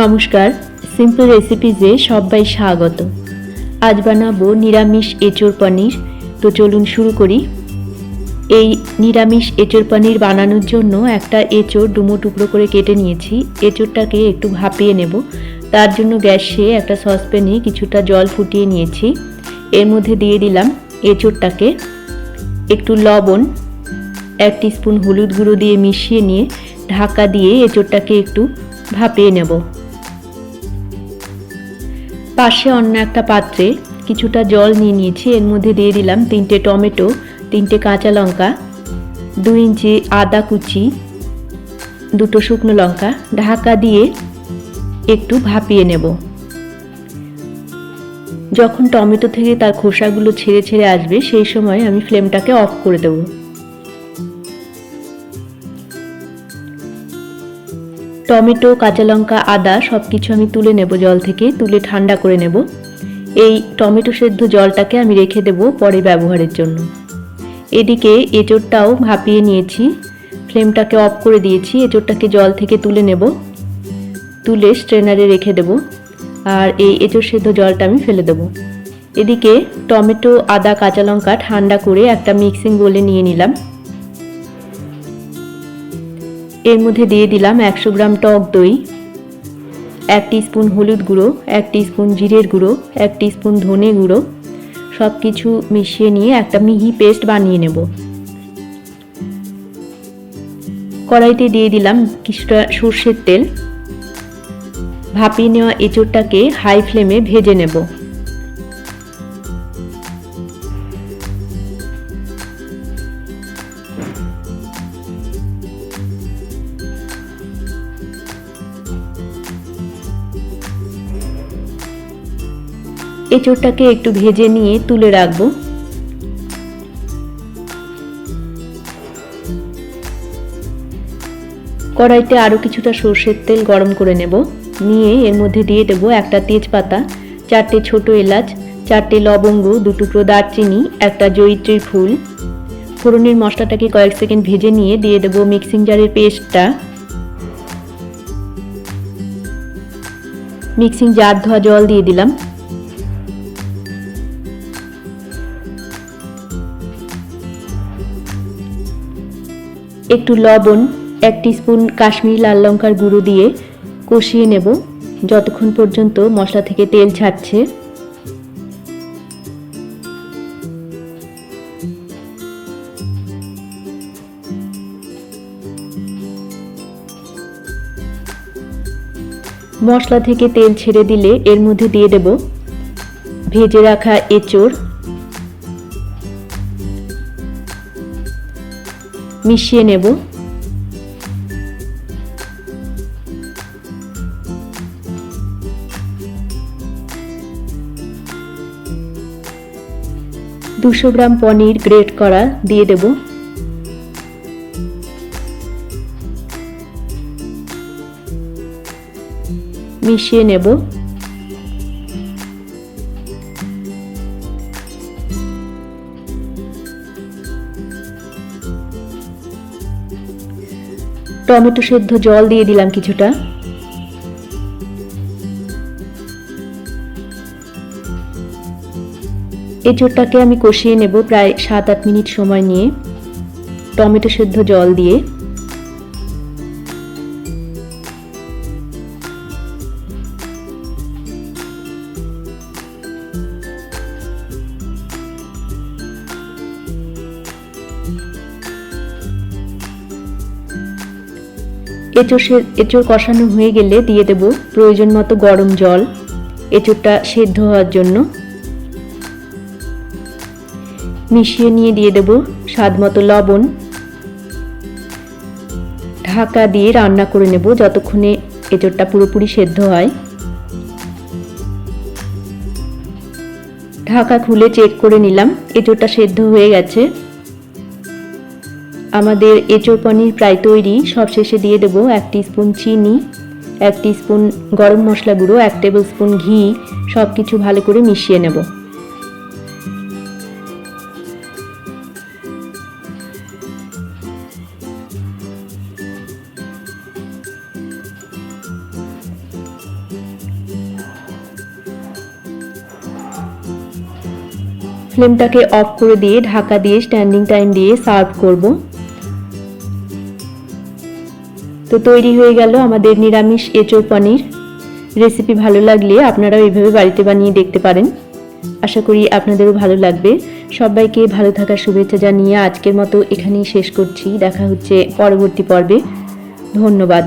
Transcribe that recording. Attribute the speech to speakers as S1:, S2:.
S1: নমস্কার, সিম্পল রেসিপিজে সবাই স্বাগত। আজ বানাবো নিরামিষ এঁচোড় পনির। তো চলুন শুরু করি। এই নিরামিষ এঁচোড় পনির বানানোর জন্য একটা এঁচোড় ডুমো টুকরো করে কেটে নিয়েছি। এঁচোড়টাকে একটু ভাপিয়ে নেব। তার জন্য গ্যাসে একটা সসপ্যানে কিছুটা জল ফুটিয়ে নিয়েছি। এর মধ্যে দিয়ে দিলাম এঁচোড়টাকে, একটু লবণ, 1 টিস্পুন হলুদ গুঁড়ো দিয়ে মিশিয়ে নিয়ে ঢাকা দিয়ে এঁচোড়টাকে একটু ভাপিয়ে নেব। পাশে অন্য একটা পাত্রে কিছুটা জল নিয়ে নিয়েছি। এর মধ্যে দিয়ে দিলাম 3টে টমেটো, 3টে কাঁচা লঙ্কা, 2 ইঞ্চি আদা কুচি, 2টো শুকনো লঙ্কা। ঢাকা দিয়ে একটু ভাপিয়ে নেব। যখন টমেটো থেকে তার খোসাগুলো ছেড়ে ছেড়ে আসবে সেই সময় আমি ফ্লেমটাকে অফ করে দেব। টমেটো, কাঁচা লঙ্কা, আদা সব কিছু আমি তুলে নেব, জল থেকে তুলে ঠান্ডা করে নেব। এই টমেটো সেদ্ধ জলটাকে আমি রেখে দেব পরে ব্যবহারের জন্য। এদিকে এঁচোড়টাও ভাপিয়ে নিয়েছি, ফ্লেমটাকে অফ করে দিয়েছি। এঁচোড়টাকে জল থেকে তুলে নেব, তুলে স্ট্রেনারে রেখে দেব। আর এই এঁচোড় সেদ্ধ জলটা আমি ফেলে দেব। এদিকে টমেটো, আদা, কাঁচা লঙ্কা ঠান্ডা করে একটা মিক্সিং বোলে নিয়ে নিলাম। এর মধ্যে দিয়ে দিলাম 100 গ্রাম টক দই, 1 টিস্পুন হলুদ গুঁড়ো, 1 টিস্পুন জিরের গুঁড়ো, 1 টিস্পুন ধনে গুঁড়ো। সব কিছু মিশিয়ে নিয়ে একটা মিহি পেস্ট বানিয়ে নেব। কড়াইতে দিয়ে দিলাম কিছুটা সর্ষের তেল। ভাপিয়ে নেওয়া এঁচোড়টাকে হাই ফ্লেমে ভেজে নেব। এঁচোড়টাকে একটু ভেজে নিয়ে তুলে রাখবো। কড়াইতে আরও কিছুটা সর্ষের তেল গরম করে নেব। নিয়ে এর মধ্যে দিয়ে দেব একটা তেজপাতা, 4টে ছোট এলাচ, 4টে লবঙ্গ, 2 টুকরো দারচিনি, একটা জয়িত্রীর ফুল। ফোড়নের মশলাটাকে কয়েক সেকেন্ড ভেজে নিয়ে দিয়ে দেব মিক্সিং জারের পেস্টটা। মিক্সিং জার ধোয়া জল দিয়ে দিলাম। একটু লবণ, 1 টিস্পুন কাশ্মীরি লাল লঙ্কার গুঁড়ো দিয়ে কষিয়ে নেব যতক্ষণ পর্যন্ত মশলা থেকে তেল ছাড়ছে। মশলা থেকে তেল ছেড়ে দিলে এর মধ্যে দিয়ে দেব ভেজে রাখা এঁচোড়, মিশিয়ে নেব। দুশো গ্রাম পনির গ্রেট করা দিয়ে দেব। মিশিয়ে নেব। টমেটো সেদ্ধ জল দিয়ে দিলাম কিছুটা। এঁচোড়টাকে আমি কষিয়ে নেব প্রায় 7-8 মিনিট সময় নিয়ে টমেটো সেদ্ধ জল দিয়ে। এঁচোড় কষানো হয়ে গেলে দিয়ে দেব প্রয়োজন মতো গরম জল এঁচোড়টা সেদ্ধ হওয়ার জন্য। মিশিয়ে নিয়ে দিয়ে দেব স্বাদ মতো লবণ। ঢাকা দিয়ে রান্না করে নেব যতক্ষণে এঁচোড়টা পুরোপুরি সেদ্ধ হয়। ঢাকা খুলে চেক করে নিলাম, এঁচোড়টা সেদ্ধ হয়ে গেছে। আমাদের এঁচোড় পনির প্রায় তৈরি। সবশেষে দিয়ে দেব 1 টিস্পুন চিনি, 1 টিস্পুন গরম মশলা গুঁড়ো, 1 টেবিল স্পুন ঘি। সব কিছু ভালো করে মিশিয়ে নেব। ফ্লেমটাকে অফ করে দিয়ে ঢাকা দিয়ে স্ট্যান্ডিং টাইম দিয়ে সার্ভ করব। তো তৈরি হয়ে গেল আমাদের নিরামিষ এঁচোড় পনির। রেসিপি ভালো লাগলে আপনারাও এইভাবে বাড়িতে বানিয়ে দেখতে পারেন। আশা করি আপনাদেরও ভালো লাগবে। সবাইকে ভালো থাকার শুভেচ্ছা জানিয়ে আজকের মতো এখানেই শেষ করছি। দেখা হচ্ছে পরবর্তী পর্বে। ধন্যবাদ।